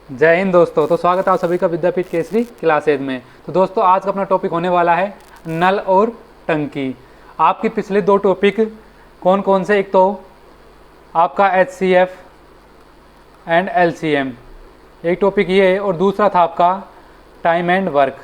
जय हिंद दोस्तों। तो स्वागत है आप सभी का विद्यापीठ केसरी क्लासेज में। तो दोस्तों आज का अपना टॉपिक होने वाला है नल और टंकी। आपके पिछले दो टॉपिक कौन कौन से, एक तो आपका HCF एंड LCM, एक टॉपिक ये है, और दूसरा था आपका टाइम एंड वर्क।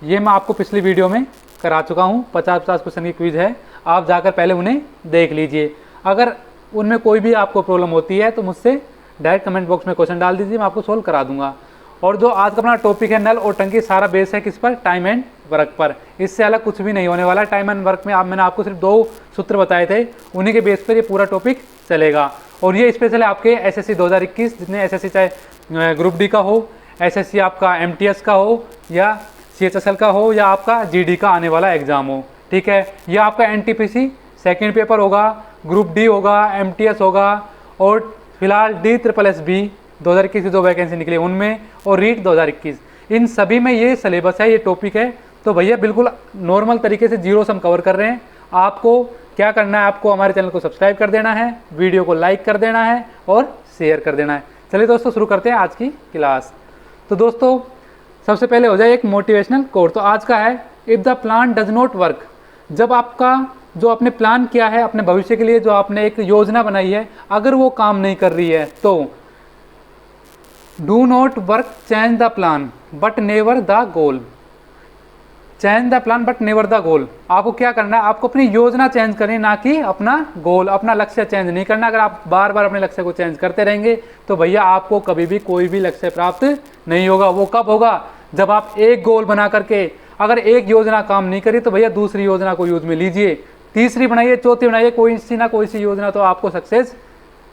ये मैं आपको पिछली वीडियो में करा चुका हूँ। 50-50 क्वेश्चन की क्विज है, आप जाकर पहले उन्हें देख लीजिए। अगर उनमें कोई भी आपको प्रॉब्लम होती है तो मुझसे डायरेक्ट कमेंट बॉक्स में क्वेश्चन डाल दीजिए, मैं आपको सोल्व करा दूंगा। और जो आज का अपना टॉपिक है नल और टंकी, सारा बेस है किस पर? टाइम एंड वर्क पर। इससे अलग कुछ भी नहीं होने वाला। टाइम एंड वर्क में मैंने आपको सिर्फ 2 सूत्र बताए थे, उन्हीं के बेस पर ये पूरा टॉपिक चलेगा। और ये स्पेशल है आपके SSC 2021, जितने SSC चाहे ग्रुप डी का हो, SSC आपका MTS का हो, या CHSL का हो, या आपका GD का आने वाला एग्जाम हो। ठीक है, यह आपका NTPC सेकेंड पेपर होगा, ग्रुप डी होगा, MTS होगा, और फिलहाल DSSB 2021 की जो वैकेंसी निकली उनमें, और रीट 2021, इन सभी में ये सिलेबस है, ये टॉपिक है। तो भैया बिल्कुल नॉर्मल तरीके से जीरो से हम कवर कर रहे हैं। आपको क्या करना है, आपको हमारे चैनल को सब्सक्राइब कर देना है, वीडियो को लाइक कर देना है और शेयर कर देना है। चलिए दोस्तों शुरू करते हैं आज की क्लास। तो दोस्तों सबसे पहले हो जाए एक मोटिवेशनल कोट। तो आज का है, if the plan does not work. जब आपका जो आपने प्लान किया है अपने भविष्य के लिए, जो आपने एक योजना बनाई है, अगर वो काम नहीं कर रही है तो do not work, change the plan but never the goal. Change the plan but never the goal. आपको क्या करना है, आपको अपनी योजना चेंज करनी, ना कि अपना गोल, अपना लक्ष्य चेंज नहीं करना। अगर आप बार बार अपने लक्ष्य को चेंज करते रहेंगे तो भैया आपको कभी भी कोई भी लक्ष्य प्राप्त नहीं होगा। वो कब होगा? जब आप एक गोल बना करके, अगर एक योजना काम नहीं करी तो भैया दूसरी योजना को यूज में लीजिए, तीसरी बनाइए, चौथी बनाइए, कोई सी ना कोई सी योजना तो आपको सक्सेस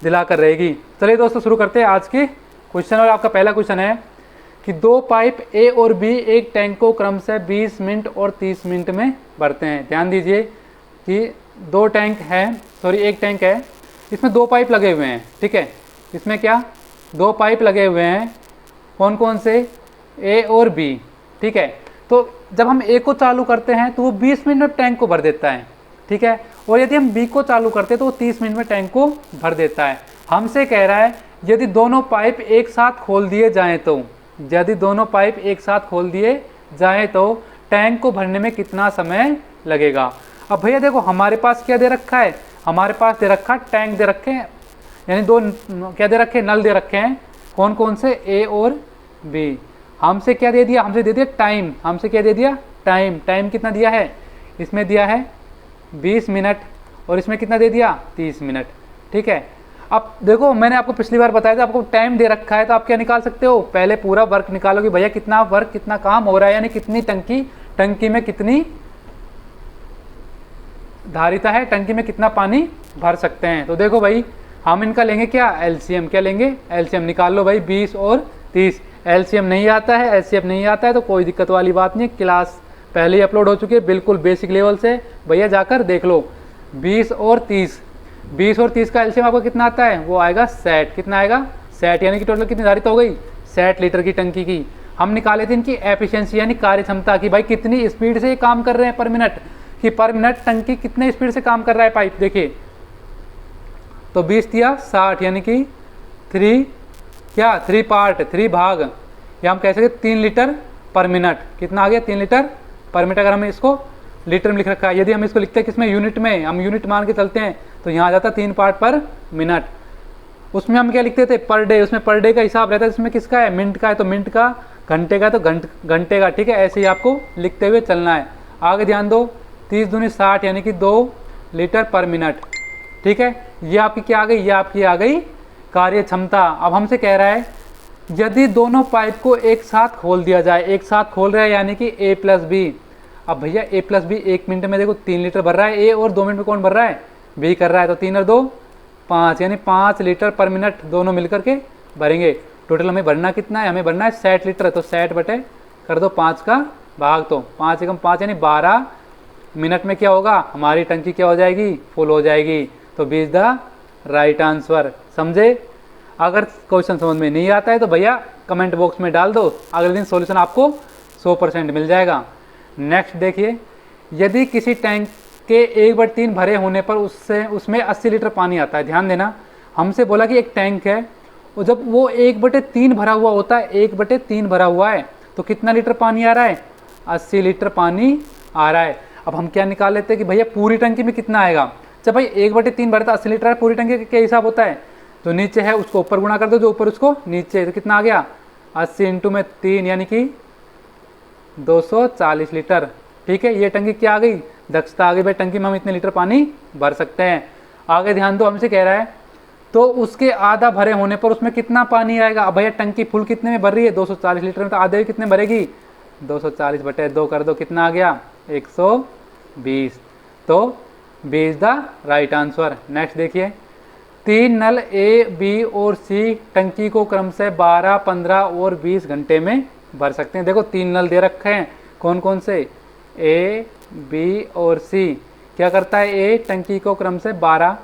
दिला कर रहेगी। चलिए दोस्तों शुरू करते हैं आज के क्वेश्चन। और आपका पहला क्वेश्चन है कि 2 पाइप A और B एक टैंक को क्रमशः 20 मिनट और 30 मिनट में भरते हैं। ध्यान दीजिए कि 2 टैंक है, एक टैंक है, इसमें 2 पाइप लगे हुए हैं। ठीक है, इसमें क्या 2 पाइप लगे हुए हैं, कौन कौन से? A और B। ठीक है, तो जब हम A को चालू करते हैं तो वो 20 मिनट में टैंक को भर देता है। ठीक है, और यदि हम B को चालू करते हैं तो वो 30 मिनट में टैंक को भर देता है। हमसे कह रहा है यदि दोनों पाइप एक साथ खोल दिए जाएं तो, यदि दोनों पाइप एक साथ खोल दिए जाएं तो टैंक को भरने में कितना समय लगेगा। अब भैया देखो हमारे पास क्या दे रखा है, हमारे पास दे रखा टैंक दे रखे हैं, यानी 2 क्या दे रखे, नल दे रखे हैं, कौन कौन से? A और B। हमसे क्या दे दिया, हमसे दे दिया टाइम। हमसे क्या दे दिया? टाइम। टाइम कितना दिया है? इसमें दिया है 20 मिनट, और इसमें कितना दे दिया? 30 मिनट। ठीक है, अब देखो मैंने आपको पिछली बार बताया था, आपको टाइम दे रखा है तो आप क्या निकाल सकते हो, पहले पूरा वर्क निकालो कि भैया कितना वर्क, कितना काम हो रहा है, यानी कितनी टंकी में कितनी धारिता है, टंकी में कितना पानी भर सकते हैं। तो देखो भाई हम इनका लेंगे क्या? LCM। क्या लेंगे? LCM। निकाल लो भाई 20 और 30। LCM नहीं आता है, LCM नहीं आता है तो कोई दिक्कत वाली बात नहीं, क्लास पहले ही अपलोड हो चुकी है, बिल्कुल बेसिक लेवल से, भैया जाकर देख लो। 20 और 30, 20 और 30 का LCM आपको कितना आता है? वो आएगा 60। कितना आएगा? 60, यानी कि टोटल कितनी धारिता हो गई? 60 लीटर की टंकी की। हम निकाले थे इनकी एफिशिएंसी यानी कार्य क्षमता की, भाई कितनी स्पीड से ये काम कर रहे हैं पर मिनट, कि पर मिनट टंकी कितने स्पीड से काम कर रहा है पाइप। देखिए तो 20 दिया 60, यानी कि 3 भाग, या हम कह सकते 3 लीटर पर मिनट। कितना आ गया? 3 लीटर पर मिनट। अगर हम इसको लीटर में लिख रखा है, यदि हम इसको लिखते हैं किसमें? यूनिट में, हम यूनिट मान के चलते हैं तो यहाँ आ जाता 3 पार्ट पर मिनट। उसमें हम क्या लिखते थे? Per day. उसमें पर डे का हिसाब रहता है, इसमें किसका है? मिनट का है तो मिनट का, घंटे का तो घंटे का। ठीक है, ऐसे ही आपको लिखते हुए चलना है। आगे ध्यान दो, 30 दूनी 60, यानी कि 2 लीटर पर मिनट। ठीक है, ये आपकी क्या आ गई? ये आपकी आ गई कार्य क्षमता। अब हमसे कह रहा है यदि दोनों पाइप को एक साथ खोल दिया जाए, एक साथ खोल रहा है यानी कि A + B। अब भैया A + B 1 मिनट में देखो 3 लीटर भर रहा है A, और 2 मिनट में कौन भर रहा है? B कर रहा है, तो 3 और 2 5, यानी 5 लीटर पर मिनट दोनों मिलकर के भरेंगे। टोटल हमें भरना कितना है? हमें भरना है 60 लीटर, तो 60 बटे कर दो 5 का भाग, तो 5 एकम 5 यानी 12 मिनट में क्या होगा? हमारी टंकी क्या हो जाएगी? फुल हो जाएगी। तो B is the right answer. समझे? अगर क्वेश्चन समझ में नहीं आता है तो भैया कमेंट बॉक्स में डाल दो, अगले दिन सॉल्यूशन आपको 100% मिल जाएगा। नेक्स्ट देखिए, यदि किसी टैंक के 1/3 भरे होने पर उसमें 80 लीटर पानी आता है। ध्यान देना, हमसे बोला कि एक टैंक है और जब वो 1/3 भरा हुआ होता है, 1/3 भरा हुआ है, तो कितना लीटर पानी आ रहा है? 80 लीटर पानी आ रहा है। अब हम क्या निकाल लेते हैं कि भैया पूरी टंकी में कितना आएगा। जब भाई 1/3 भरता 80 लीटर है, पूरी टंकी का क्या हिसाब होता है? जो नीचे है उसको ऊपर गुणा कर दो, जो ऊपर उसको नीचे, तो कितना आ गया? 80 इंटू में 3 यानी कि 240 लीटर। ठीक है, ये टंकी क्या आ गई? दक्षता आ गई भाई, टंकी में हम इतने लीटर पानी भर सकते हैं। आगे ध्यान दो, हमसे कह रहा है तो उसके आधा भरे होने पर उसमें कितना पानी आएगा। अब भैया टंकी फुल कितने में भर रही है? 240 लीटर में, तो आधे कितने भरेगी? 240/2 कर दो, कितना आ गया? 120। तो B is the right answer. Next देखिए, 3 नल ए, बी और सी टंकी को क्रमशः 12, 15 और 20 घंटे में भर सकते हैं। देखो 3 नल दे रखे हैं, कौन कौन से? ए, बी और सी। क्या करता है? ए टंकी को क्रमशः 12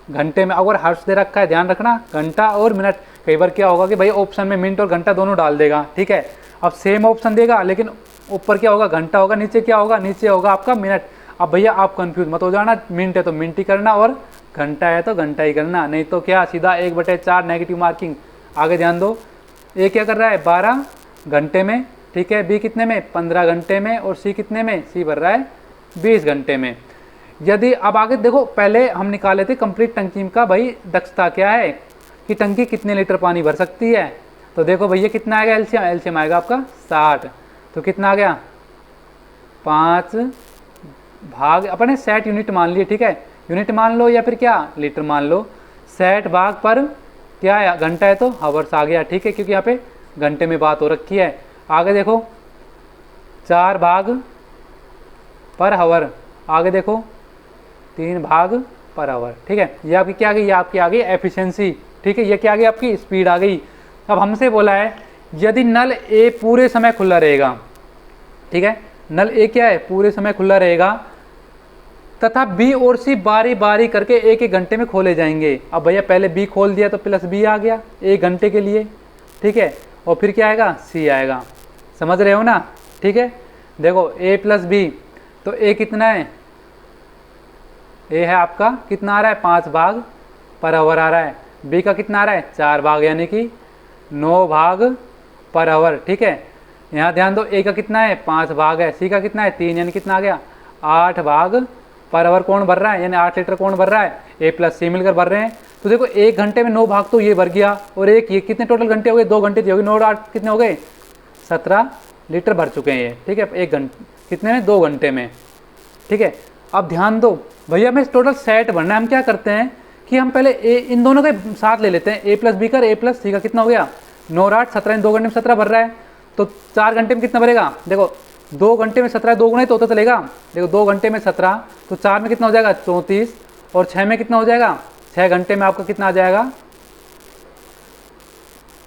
घंटे में, अगर हर्ष दे रखा है ध्यान रखना, घंटा और मिनट। कई बार क्या होगा कि भाई ऑप्शन में मिनट और घंटा दोनों डाल देगा, ठीक है। अब सेम ऑप्शन देगा लेकिन ऊपर क्या होगा? घंटा होगा, नीचे क्या होगा? नीचे होगा आपका मिनट। अब भैया आप कंफ्यूज मत हो जाना, मिनट है तो मिनट ही करना और घंटा है तो घंटा ही करना, नहीं तो क्या सीधा 1/4 नेगेटिव मार्किंग। आगे ध्यान दो, ए क्या कर रहा है? 12 घंटे में, ठीक है। बी कितने में? 15 घंटे में। और सी कितने में? सी भर रहा है 20 घंटे में। यदि अब आगे देखो, पहले हम निकाले थे कंप्लीट टंकी का भाई दक्षता क्या है कि टंकी कितने लीटर पानी भर सकती है। तो देखो भैया कितना आएगा एलसीएम? एलसीएम आएगा आपका 60। तो कितना आ गया? 5 भाग, अपने 60 यूनिट मान लिए, ठीक है। यूनिट मान लो या फिर क्या लीटर मान लो। 60 भाग पर क्या है? घंटा है तो हावर्स आ गया, ठीक है, क्योंकि यहाँ पे घंटे में बात हो रखी है। आगे देखो 4 भाग पर हावर, आगे देखो 3 भाग पर आवर, ठीक है। ये आपकी क्या आ गई? ये आपकी आ गई एफिशिएंसी, ठीक है। ये क्या आ गई? आपकी स्पीड आ गई। अब हमसे बोला है यदि नल ए पूरे समय खुला रहेगा, ठीक है, नल ए क्या है? पूरे समय खुला रहेगा, तथा बी और सी बारी बारी करके 1-1 घंटे में खोले जाएंगे। अब भैया पहले बी खोल दिया तो प्लस बी आ गया 1 घंटे के लिए, ठीक है। और फिर क्या आएगा? सी आएगा। समझ रहे हो ना? ठीक है, देखो ए प्लस बी, तो ए कितना है? ए है आपका कितना आ रहा है? 5 भाग पर आवर आ रहा है। बी का कितना आ रहा है? 4 भाग यानी कि 9 भाग पर आवर, ठीक है। यहाँ ध्यान दो, ए का कितना है? 5 भाग है। सी का कितना है? 3 यानी कितना आ गया? 8 भाग पर आवर कौन भर रहा है? यानी 8 लीटर कौन भर रहा है? ए प्लस सी मिलकर भर रहे हैं। तो देखो 1 घंटे में 9 भाग तो ये भर गया, और एक ये कितने टोटल घंटे हो गए? 2 घंटे हो गए, 9 और 8 कितने हो गए? 17 लीटर भर चुके हैं ये, ठीक है। 1 घंटे कितने में? 2 घंटे में, ठीक है। अब ध्यान दो भैया, हमें टोटल सेट भरना है। हम क्या करते हैं कि हम पहले ए इन दोनों के साथ ले लेते हैं, ए प्लस बी कर, ए प्लस सी का कितना हो गया? 9 और 8 17, इन 2 घंटे में 17 भर रहा है, तो 4 घंटे में कितना भरेगा? देखो 2 घंटे में 17, 2 गुना ही तो होता चलेगा। देखो 2 घंटे में 17, तो 4 में कितना हो जाएगा? 34, और 6 में कितना हो जाएगा? 6 घंटे में आपका कितना आ जाएगा?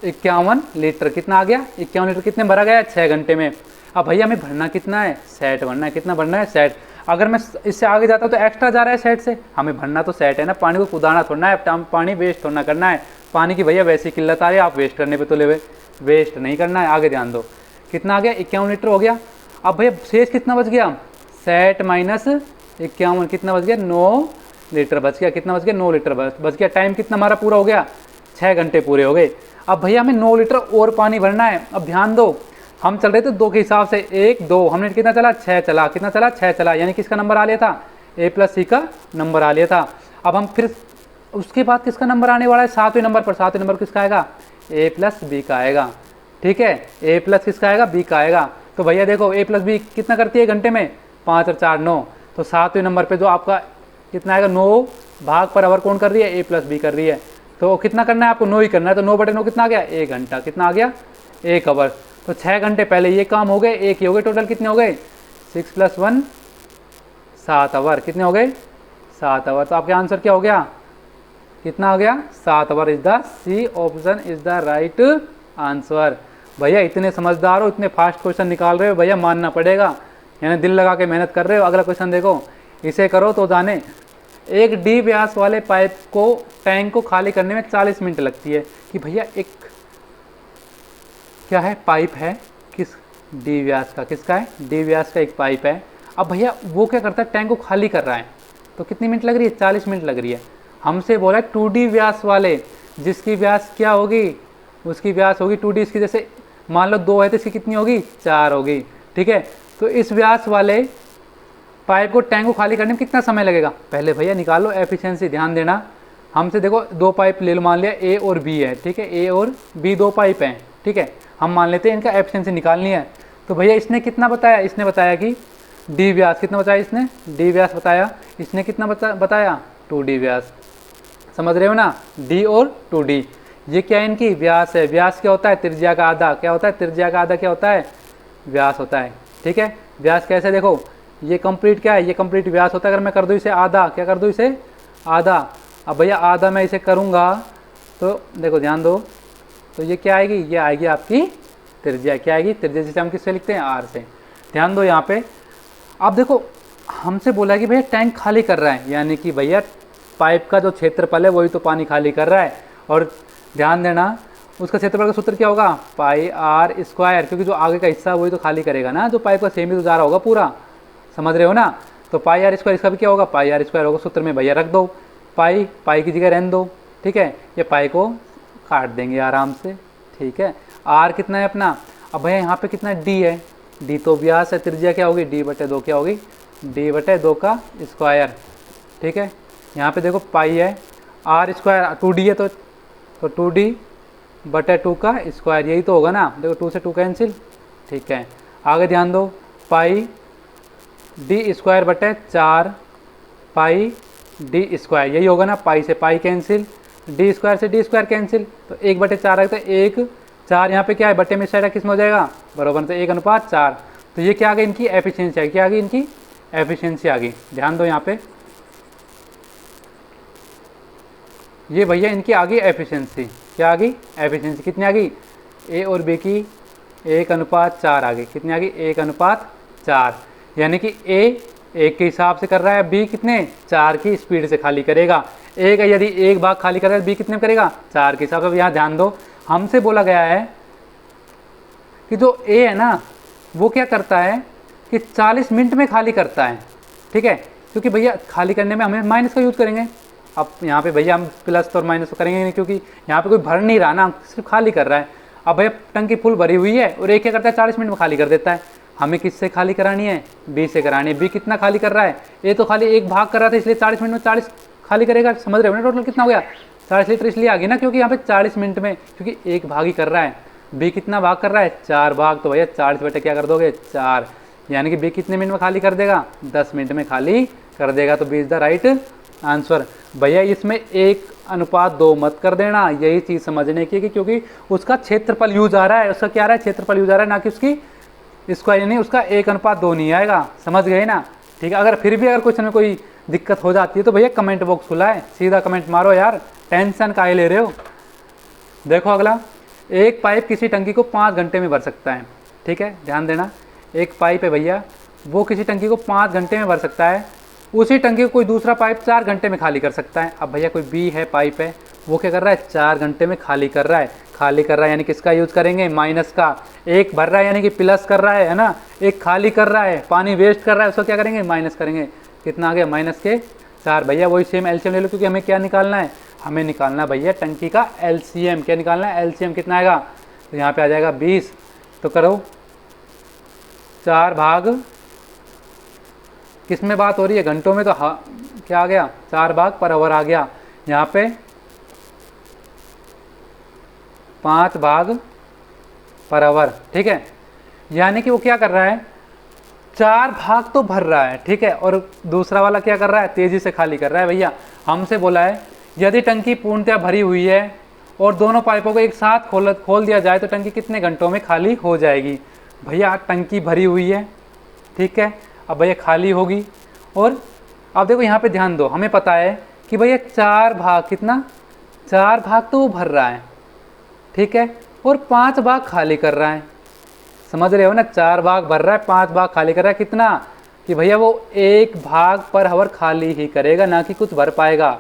51 लीटर। कितना आ गया? 51 लीटर कितने भरा गया? 6 घंटे में। अब भैया हमें भरना कितना है? सेट भरना है। कितना भरना है? सेट। अगर मैं इससे आगे जाता हूँ तो एक्स्ट्रा जा रहा है सेट से, हमें भरना तो सेट है ना। पानी को कुदाना थोड़ा है, पानी वेस्ट थोड़ा करना है। पानी की भैया वैसी किल्लत आ रही है, आप वेस्ट करने पे तो ले वेस्ट नहीं करना है। आगे ध्यान दो, कितना आ गया? 51 लीटर हो गया। अब भैया शेष कितना बच गया? सेट माइनस 51 कितना बच गया? 9 लीटर बच गया। कितना बच गया? 9 लीटर बच गया। टाइम कितना हमारा पूरा हो गया? 6 घंटे पूरे हो गए। अब भैया हमें 9 लीटर और पानी भरना है। अब ध्यान दो, हम चल रहे थे 2 के हिसाब से, 1 2, हमने कितना चला? 6 चला। कितना चला? 6 चला, यानी किसका नंबर आ लिया था? ए प्लस सी का नंबर आ लिया था। अब हम फिर उसके बाद किसका नंबर आने वाला है? 7वें नंबर पर। 7वें नंबर किसका आएगा? ए प्लस बी का आएगा, ठीक है। ए प्लस किसका आएगा? बी का आएगा। तो भैया देखो ए प्लस बी कितना करती है घंटे में? 5 और 4 9। तो 7वें नंबर पे जो आपका कितना आएगा? 9 भाग पर आवर कौन कर रही है? ए प्लस बी कर रही है। तो कितना करना है आपको? 9 ही करना है। तो 9/9 कितना आ गया? 1 घंटा। कितना आ गया? 1 आवर। तो 6 घंटे पहले ये काम हो गए, 1 ही हो गए। टोटल कितने हो गए? 6 + 1 7 आवर। कितने हो गए? 7 आवर। तो आपका आंसर क्या हो गया? कितना हो गया? 7 hour is the C option is the right answer. भैया इतने समझदार हो, इतने फास्ट क्वेश्चन निकाल रहे हो, भैया मानना पड़ेगा, यानी दिल लगा के मेहनत कर रहे हो। अगला क्वेश्चन देखो, इसे करो तो जाने। एक डी व्यास वाले पाइप को टैंक को खाली करने में 40 मिनट लगती है। कि भैया एक क्या है? पाइप है, किस डी व्यास का? किसका है? डी व्यास का एक पाइप है। अब भैया वो क्या करता है? टैंक को खाली कर रहा है, तो कितनी मिनट लग रही है? 40 मिनट लग रही है। हमसे बोला है 2D व्यास वाले जिसकी व्यास क्या होगी, उसकी व्यास होगी 2D। इसकी जैसे मान लो 2 है तो इसकी कितनी होगी, 4 होगी। ठीक है, तो इस व्यास वाले पाइप को, टैंक को खाली करने में कितना समय लगेगा, पहले भैया निकालो एफिशिएंसी। ध्यान देना, हमसे देखो 2 पाइप ले लो, मान लिया A और B है। ठीक है, A और B 2 पाइप हैं। ठीक है, हम मान लेते हैं इनका एफिशिएंसी निकालनी है। तो भैया इसने कितना बताया, इसने बताया कि D व्यास कितना बताया, इसने D व्यास बताया, इसने कितना बताया 2D व्यास। समझ रहे हो ना, D और 2D ये क्या है, इनकी व्यास है। व्यास क्या होता है, त्रिज्या का आधा। क्या होता है, त्रिज्या का आधा क्या होता है, व्यास होता है। ठीक है, व्यास कैसे, देखो ये कंप्लीट क्या है, ये कंप्लीट व्यास होता है। अगर मैं कर दूँ इसे आधा, क्या कर दूँ इसे आधा, अब भैया आधा मैं इसे करूँगा तो देखो ध्यान दो, तो ये क्या आएगी, ये आएगी आपकी त्रिज्या। क्या आएगी, त्रिज्या, जिसे हम किससे लिखते हैं, R से। ध्यान दो यहाँ पे, अब देखो हमसे बोला कि भैया टैंक खाली कर रहा है, यानी कि भैया पाइप का जो क्षेत्रफल है वही तो पानी खाली कर रहा है। और ध्यान देना, उसका क्षेत्रफल का सूत्र क्या होगा, पाई R स्क्वायर, क्योंकि जो आगे का हिस्सा वही तो खाली करेगा ना, जो पाइप का सेम ही तो जा रहा होगा पूरा। समझ रहे हो ना, तो पाई R स्क्वायर, इसका भी क्या होगा, पाई R स्क्वायर होगा। सूत्र में भैया रख दो, पाई की जगह रहने दो। ठीक है, ये पाई को काट देंगे आराम से। ठीक है, R कितना है अपना, अब भैया यहाँ पे कितना D है, D तो व्यास है, त्रिज्या क्या होगी, D/2 क्या होगी, D/2 का स्क्वायर। ठीक है, यहाँ पे देखो पाई है, R स्क्वायर 2D है, तो 2D/2 का स्क्वायर, यही तो होगा ना। देखो 2 से 2 कैंसिल। ठीक है, आगे ध्यान दो, पाई D²/4 पाई D स्क्वायर, यही होगा ना। पाई से पाई कैंसिल, D स्क्वायर से D स्क्वायर कैंसिल, तो 1/4 है, तो 1/4 यहाँ पे क्या है, बटे में साइड किस में हो जाएगा, बराबर, तो 1:4। तो ये क्या आ गई, इनकी एफिशिएंसी आ गई। क्या आ गई, इनकी एफिशिएंसी आ गई। ध्यान दो यहाँ पे, ये भैया इनकी आ गई एफिशिएंसी। क्या आ गई, एफिशिएंसी कितनी आ गई, A और B की 1:4 आ गई। कितनी आ गई, 1:4, यानी कि A 1 के हिसाब से कर रहा है, B कितने 4 की स्पीड से खाली करेगा। A का यदि एक भाग खाली करेगा तो B कितने में करेगा, 4 के हिसाब से। यहाँ ध्यान दो, हमसे बोला गया है कि जो A है ना वो क्या करता है कि 40 मिनट में खाली करता है। ठीक है, क्योंकि भैया खाली करने में हमें माइनस का यूज़ करेंगे। अब यहाँ पे भैया हम प्लस और माइनस तो करेंगे नहीं, क्योंकि यहाँ पे कोई भर नहीं रहा ना, सिर्फ खाली कर रहा है। अब भैया टंकी फुल भरी हुई है और एक क्या करता है, 40 मिनट में खाली कर देता है। हमें किससे खाली करानी है, B से करानी है। B कितना खाली कर रहा है, A तो खाली एक भाग कर रहा था, इसलिए 40 मिनट में 40 खाली करेगा। समझ रहे हो ना, टोटल कितना हो गया, 40 लीटर इसलिए आ गई ना, क्योंकि यहाँ पे 40 मिनट में, क्योंकि एक भाग ही कर रहा है। B कितना भाग कर रहा है, 4 भाग, तो भैया 40 बटे क्या कर दोगे, 4, यानी कि B कितने मिनट में खाली कर देगा, 10 मिनट में खाली कर देगा। तो B is the right answer. भैया इसमें 1:2 मत कर देना, यही चीज़ समझने की, क्योंकि उसका क्षेत्रफल यूज आ रहा है, उसका क्या आ रहा है, क्षेत्रफल यूज आ रहा है, ना कि उसकी स्क्वायर, यानी उसका 1:2 नहीं आएगा। समझ गए ना। ठीक है, अगर फिर भी अगर क्वेश्चन में कोई दिक्कत हो जाती है तो भैया कमेंट बॉक्स खुला है, सीधा कमेंट मारो यार, टेंशन काहे ले रहे हो। देखो अगला, एक पाइप किसी टंकी को 5 घंटे में भर सकता है। ठीक है, ध्यान देना, एक पाइप है भैया, वो किसी टंकी को 5 घंटे में भर सकता है। उसी टंकी को कोई दूसरा पाइप 4 घंटे में खाली कर सकता है। अब भैया कोई B है, पाइप है, वो क्या कर रहा है, 4 घंटे में खाली कर रहा है। खाली कर रहा है यानी किसका यूज़ करेंगे, माइनस का। एक भर रहा है यानी कि प्लस कर रहा है ना, एक खाली कर रहा है, पानी वेस्ट कर रहा है, उसको क्या करेंगे, माइनस करेंगे। कितना आ गया, -4। भैया वही सेम एलसीएम ले लो, क्योंकि हमें क्या निकालना है, हमें निकालना भैया टंकी का एलसीएम। क्या निकालना है, एलसीएम कितना आएगा, तो यहाँ पे आ जाएगा 20। तो करो 4 भाग, किस में बात हो रही है, घंटों में, तो क्या आ गया, 4 भाग पर आवर आ गया। यहाँ पे 5 भाग पर आवर। ठीक है, यानी कि वो क्या कर रहा है, 4 भाग तो भर रहा है। ठीक है, और दूसरा वाला क्या कर रहा है, तेजी से खाली कर रहा है। भैया हमसे बोला है यदि टंकी पूर्णतः भरी हुई है और दोनों पाइपों को एक साथ खोल दिया जाए तो टंकी कितने घंटों में खाली हो जाएगी। भैया टंकी भरी हुई है, ठीक है, अब भैया खाली होगी। और अब देखो यहाँ पे ध्यान दो, हमें पता है कि भैया 4 भाग, कितना, 4 भाग तो वो भर रहा है। ठीक है, और 5 भाग खाली कर रहा है। समझ रहे हो ना, 4 भाग भर रहा है, 5 भाग खाली कर रहा है। कितना, कि भैया वो 1 भाग पर आवर खाली ही करेगा, ना कि कुछ भर पाएगा।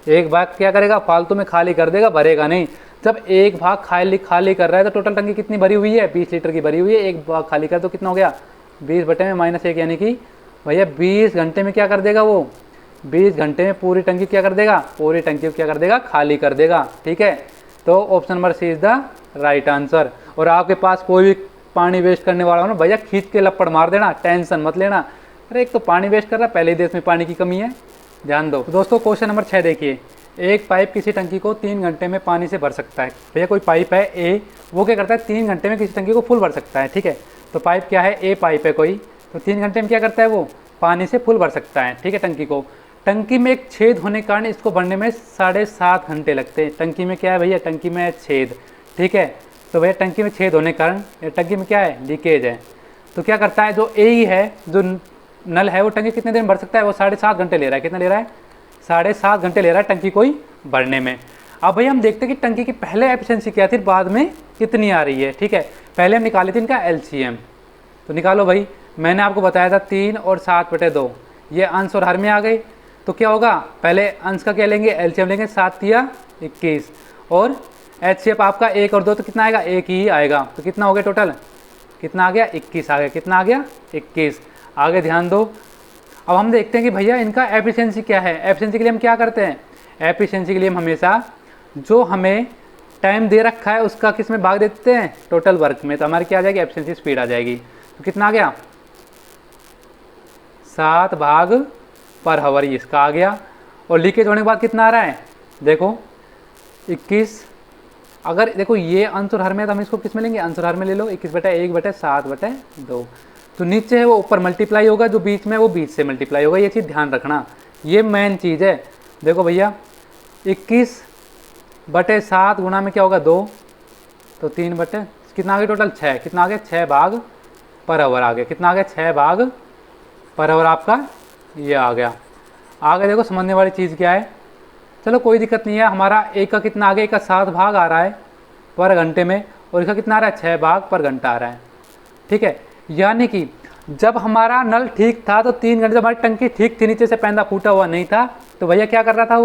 1 भाग क्या करेगा, फालतू में खाली कर देगा, भरेगा नहीं। जब 1 भाग खाली कर रहा है तो टोटल टंकी कितनी भरी हुई है, 20 लीटर की भरी हुई है। 1 भाग खाली कर तो कितना हो गया, 20 बटे में -1, यानी कि भैया 20 घंटे में क्या कर देगा वो, 20 घंटे में पूरी टंकी क्या कर देगा, पूरी टंकी को क्या कर देगा, खाली कर देगा। ठीक है, तो option number C is the right answer. और आपके पास कोई भी पानी वेस्ट करने वाला हो ना भैया, खींच के लपड़ मार देना, टेंशन मत लेना। अरे एक तो पानी वेस्ट कर रहा है, पहले ही देश में पानी की कमी है, ध्यान दो। तो दोस्तों क्वेश्चन नंबर 6 देखिए, एक पाइप किसी टंकी को 3 घंटे में पानी से भर सकता है। भैया कोई पाइप है ए, वो क्या करता है 3 घंटे में किसी टंकी को फुल भर सकता है। ठीक है, तो पाइप क्या है, ए पाइप है कोई, तो 3 घंटे में क्या करता है वो, पानी से फुल भर सकता है। ठीक है, टंकी को, टंकी में एक छेद होने के कारण इसको भरने में 7.5 घंटे लगते हैं। टंकी में क्या है भैया, टंकी में है छेद। ठीक है, तो भैया टंकी में छेद होने के कारण टंकी में क्या है, लीकेज है। तो क्या करता है, जो ए ही है, जो नल है, वो टंकी कितने दिन भर सकता है, वो 7.5 घंटे ले रहा है। कितना ले रहा है, 7.5 घंटे ले रहा है टंकी को ही भरने में। अब भैया हम देखते हैं कि टंकी की पहले एफिशिएंसी क्या थी, बाद में कितनी आ रही है। ठीक है, पहले हम निकाले थे इनका एलसीएम, तो निकालो भाई। मैंने आपको बताया था 3 और 7/2, ये अंश और हर में आ गए। तो क्या होगा, पहले अंश का क्या लेंगे, एलसीएम लेंगे, 7 या 21, और एचसीएफ आपका 1 और 2, तो कितना आएगा, 1 ही आएगा। तो कितना हो गया टोटल, कितना आ गया, 21 आ गया। कितना आ गया, 21। आगे ध्यान दो, अब हम देखते हैं कि भैया इनका एफिशिएंसी क्या है। एफिशिएंसी के लिए हम क्या करते हैं, एफिशिएंसी के लिए हम हमेशा जो हमें टाइम दे रखा है उसका किस में भाग देते हैं, टोटल वर्क में। तो हमारी क्या आ जाएगी, एफिशिएंसी स्पीड आ जाएगी। तो कितना आ गया, 7 भाग पर हावर, ये इसका आ गया। और लीकेज होने के बाद कितना आ रहा है, देखो 21। अगर देखो ये अंश और हर में, तो हम इसको किस में लेंगे, अंश और हर में ले लो, 21/1/7/2। तो नीचे है वो ऊपर मल्टीप्लाई होगा, जो बीच में वो बीच से मल्टीप्लाई होगा। ये चीज़ ध्यान रखना, ये मेन चीज़ है। देखो भैया 21/7 गुणा में क्या होगा, 2, तो 3 बटे कितना आ गया टोटल, 6। कितना आ गया, 6 भाग पर आवर आ गया। कितना आ गया, 6 भाग पर आवर आपका ये आ गया। आगे देखो समझने वाली चीज़ क्या है, चलो कोई दिक्कत नहीं है। हमारा एक का कितना आ गया, एक का 7 भाग आ रहा है पर घंटे में, और इसका कितना आ रहा है, 6 भाग पर घंटा आ रहा है। ठीक है, यानी कि जब हमारा नल ठीक था तो 3 घंटे, जब हमारी टंकी ठीक थी, नीचे से पैंदा फूटा हुआ नहीं था, तो भैया क्या कर रहा था,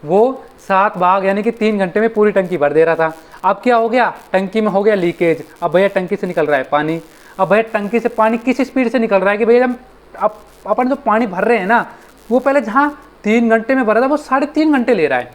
वो 7 भाग यानी कि 3 घंटे में पूरी टंकी भर दे रहा था। अब क्या हो गया, टंकी में हो गया लीकेज। अब भैया टंकी से निकल रहा है पानी। अब भैया टंकी से पानी किस स्पीड से निकल रहा है कि भैया जब अपन जो पानी भर रहे हैं ना, वो पहले जहाँ 3 घंटे में भरा था वो 3.5 घंटे ले रहा है।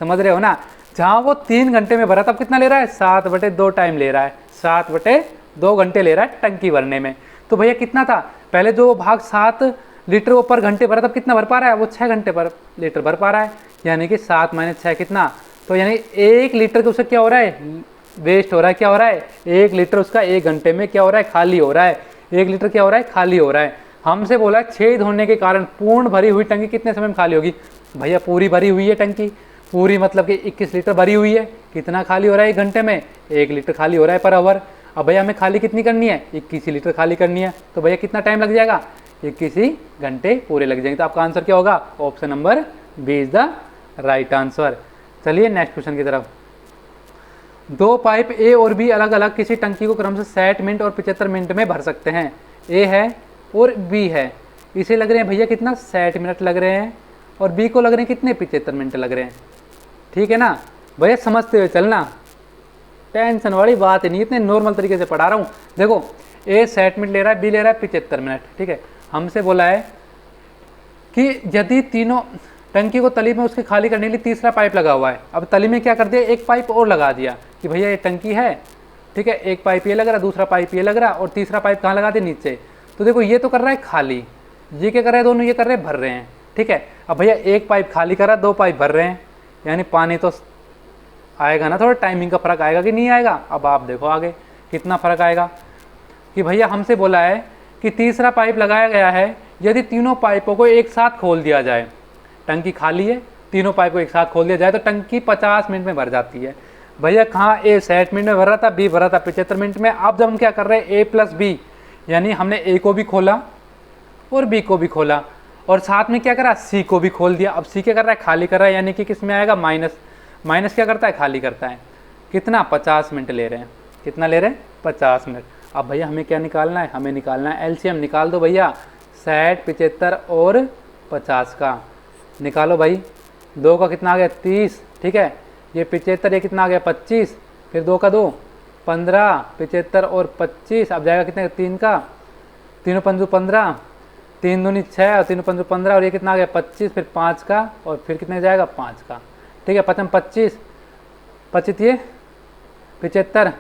समझ रहे हो ना, जहाँ वो 3 घंटे में भरा था, अब कितना ले रहा है, 7/2 टाइम ले रहा है, 7/2 घंटे ले रहा है टंकी भरने में। तो भैया कितना था, पहले जो भाग 7 लीटर वो पर घंटे भरा, तब कितना भर पा रहा है, वो 6 घंटे पर लीटर भर पा रहा है। यानी कि 7 - 6 कितना, तो यानी 1 लीटर का उसका क्या हो रहा है, वेस्ट हो रहा है। क्या हो रहा है, 1 लीटर उसका 1 घंटे में क्या हो रहा है, खाली हो रहा है। 1 लीटर क्या हो रहा है, खाली हो रहा है। हमसे बोला छेद होने के कारण पूर्ण भरी हुई टंकी कितने समय में खाली होगी। भैया पूरी भरी हुई है टंकी, पूरी मतलब कि 21 लीटर भरी हुई है। कितना खाली हो रहा है 1 घंटे में, 1 लीटर खाली हो रहा है पर आवर। अब भैया हमें खाली कितनी करनी है, 21 लीटर खाली करनी है। तो भैया कितना टाइम लग जाएगा, 21 घंटे पूरे लग जाएंगे। तो आपका आंसर क्या होगा, option number B is the right answer. चलिए नेक्स्ट क्वेश्चन की तरफ। 2 पाइप ए और बी अलग अलग किसी टंकी को क्रम से 60 मिनट और 75 मिनट में भर सकते हैं। ए है और बी है, इसे लग रहे हैं भैया कितना, 60 मिनट लग रहे हैं, और बी को लग रहे हैं कितने, 75 मिनट लग रहे हैं। ठीक है ना भैया, समझते हुए चलना, टेंशन वाली बात ही नहीं, इतने नॉर्मल तरीके से पढ़ा रहा हूँ। देखो ए 60 मिनट ले रहा है, बी ले रहा है 75 मिनट। ठीक है, हमसे बोला है कि यदि तीनों टंकी को तली में उसके खाली करने के लिए तीसरा पाइप लगा हुआ है। अब तली में क्या कर दिया, एक पाइप और लगा दिया कि भैया ये टंकी है, ठीक है, एक पाइप ये लग रहा, दूसरा पाइप ये लग रहा, और तीसरा पाइप कहाँ लगा दिया, नीचे। तो देखो ये तो कर रहा है खाली, ये क्या कर रहा है, दोनों ये कर रहे हैं भर रहे हैं। ठीक है, अब भैया एक पाइप खाली कर रहा है, 2 पाइप भर रहे हैं, यानी पानी तो आएगा ना, थोड़ा टाइमिंग का फर्क आएगा कि नहीं आएगा। अब आप देखो आगे कितना फर्क आएगा कि भैया हमसे बोला है कि तीसरा पाइप लगाया गया है, यदि तीनों पाइपों को एक साथ खोल दिया जाए, टंकी खाली है, तीनों पाइप को एक साथ खोल दिया जाए तो टंकी 50 मिनट में भर जाती है। भैया कहाँ, ए 60 मिनट में भर रहा था, बी भरा था 75 मिनट में। अब जब हम क्या कर रहे हैं, ए प्लस बी, यानी हमने ए को भी खोला और बी को भी खोला, और साथ में क्या करा, सी को भी खोल दिया। अब सी क्या कर रहा है, खाली कर रहा है, यानी कि किस में आएगा, माइनस। माइनस क्या करता है, खाली करता है। कितना, 50 मिनट ले रहे हैं। कितना ले रहे हैं, 50 मिनट। अब भैया हमें क्या निकालना है, हमें निकालना है एलसीएम। निकाल दो भैया, 60, 75 और 50 का निकालो भाई। 2 का कितना आ गया, 30। ठीक है, ये 75, ये कितना आ गया, 25, फिर 2 का 2, 15, 75 और 25, अब जाएगा कितने, 3 का 3 × 5 = 15, 3 दूनी 6 और 3 पंच 15 और ये कितना आ गया 25, फिर 5 का और फिर कितने जाएगा 5 का। ठीक है, 5 25, 25 ये 75,